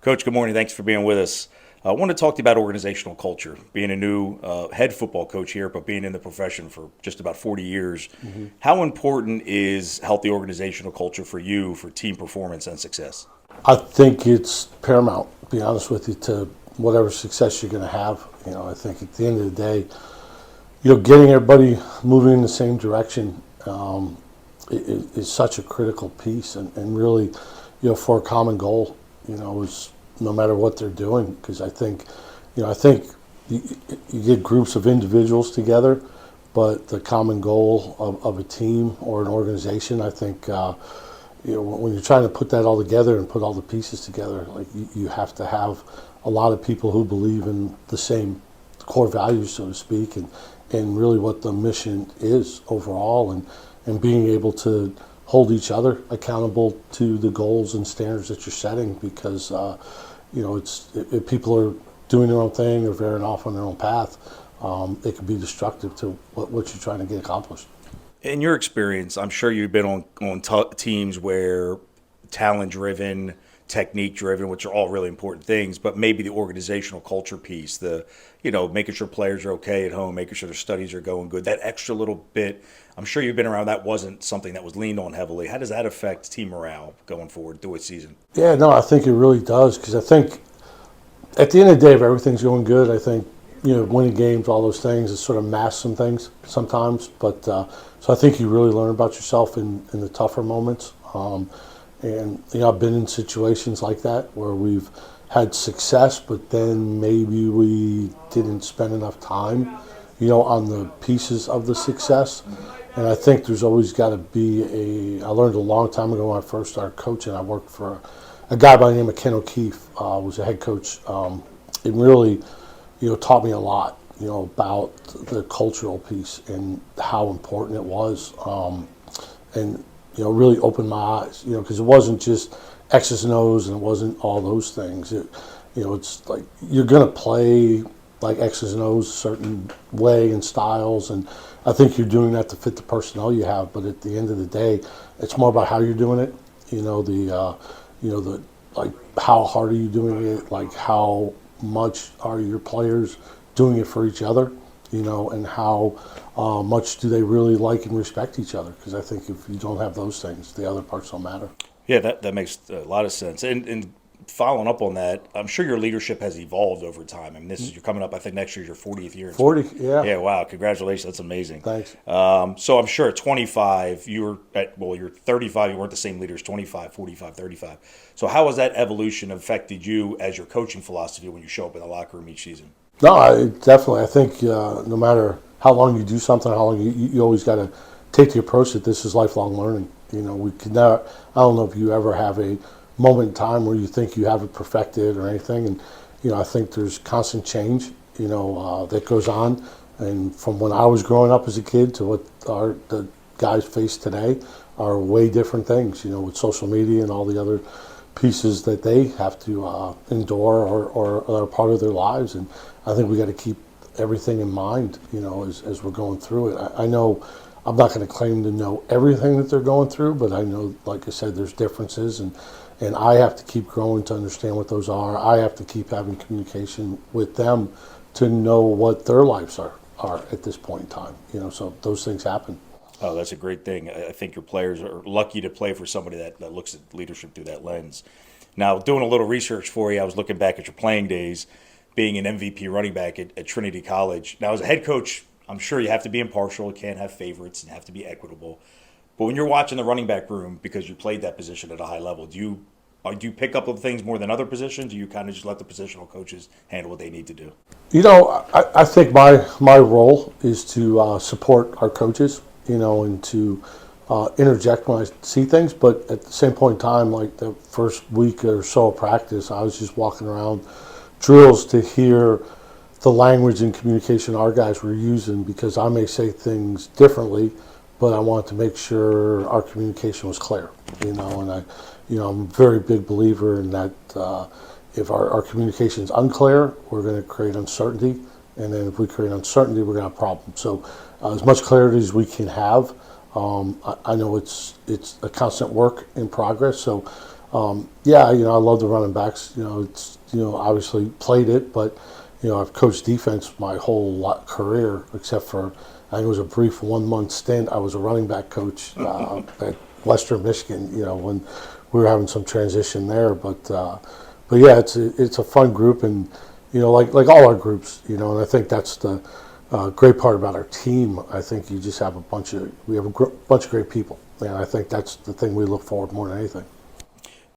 Coach, good morning. Thanks for being with us. I want to talk to you about organizational culture. Being a new head football coach here, but being in the profession for just about 40 years, how important is healthy organizational culture for you for team performance and success? I think it's paramount, to be honest with you, to whatever success you're going to have. I think at the end of the day, getting everybody moving in the same direction is such a critical piece, and really, for a common goal, is no matter what they're doing. Because I think you, you get groups of individuals together, but the common goal of a team or an organization, I think. When you're trying to put that all together and put all the pieces together, like you have to have a lot of people who believe in the same core values, so to speak, and really what the mission is overall, and being able to hold each other accountable to the goals and standards that you're setting, because if people are doing their own thing or veering off on their own path, it can be destructive to what you're trying to get accomplished. In your experience, I'm sure you've been on teams where talent driven, technique driven, which are all really important things, but maybe the organizational culture piece, making sure players are okay at home, making sure their studies are going good, that extra little bit. I'm sure you've been around. That wasn't something that was leaned on heavily. How does that affect team morale going forward through a season? Yeah, no, I think it really does, because I think at the end of the day, if everything's going good, I think winning games, all those things, it sort of masks some things sometimes. But so I think you really learn about yourself in the tougher moments. And I've been in situations like that where we've had success, but then maybe we didn't spend enough time, on the pieces of the success. And I think there's always got to be I learned a long time ago when I first started coaching. I worked for a guy by the name of Ken O'Keefe, was a head coach. It really, taught me a lot, about the cultural piece and how important it was. And really opened my eyes, because it wasn't just X's and O's and it wasn't all those things. It's like you're going to play like X's and O's a certain way and styles, and I think you're doing that to fit the personnel you have. But at the end of the day, it's more about how you're doing it. The like how hard are you doing it? Like how much are your players doing it for each other? And how much do they really like and respect each other? Because I think if you don't have those things, the other parts don't matter. Yeah, that makes a lot of sense. And following up on that, I'm sure your leadership has evolved over time. I mean, you're coming up. I think next year your 40th year. 40, yeah. Yeah, wow, congratulations. That's amazing. Thanks. So I'm sure at 25, you're 35. You weren't the same leaders. 25, 45, 35. So how has that evolution affected you as your coaching philosophy when you show up in the locker room each season? No, definitely. I think no matter how long you do something, how long you always got to take the approach that this is lifelong learning. We can never. I don't know if you ever have a moment in time where you think you have it perfected or anything, and I think there's constant change. That goes on, and from when I was growing up as a kid to what the guys face today are way different things. With social media and all the other pieces that they have to endure or are part of their lives, and I think we got to keep everything in mind, as we're going through it. I know I'm not going to claim to know everything that they're going through, but I know, like I said, there's differences, and I have to keep growing to understand what those are. I have to keep having communication with them to know what their lives are at this point in time. So those things happen. Oh, that's a great thing. I think your players are lucky to play for somebody that looks at leadership through that lens. Now, doing a little research for you, I was looking back at your playing days, being an MVP running back at Trinity College. Now, as a head coach, I'm sure you have to be impartial, you can't have favorites, and have to be equitable. But when you're watching the running back room, because you played that position at a high level, do you pick up on things more than other positions? Do you kind of just let the positional coaches handle what they need to do? I think my role is to support our coaches, and to interject when I see things. But at the same point in time, like the first week or so of practice, I was just walking around drills to hear the language and communication our guys were using, because I may say things differently, but I wanted to make sure our communication was clear. And I'm a very big believer in that. If our communication is unclear, we're going to create uncertainty, and then if we create uncertainty, we're going to have problems. So, as much clarity as we can have. I know it's a constant work in progress. So, Yeah, I love the running backs. It's obviously played it, but I've coached defense my whole career, except for I think it was a brief 1 month stint. I was a running back coach at Western Michigan. When we were having some transition there, but yeah, it's a fun group, and like all our groups, and I think that's the great part about our team. I think you just have we have a bunch of great people, and I think that's the thing we look forward more than anything.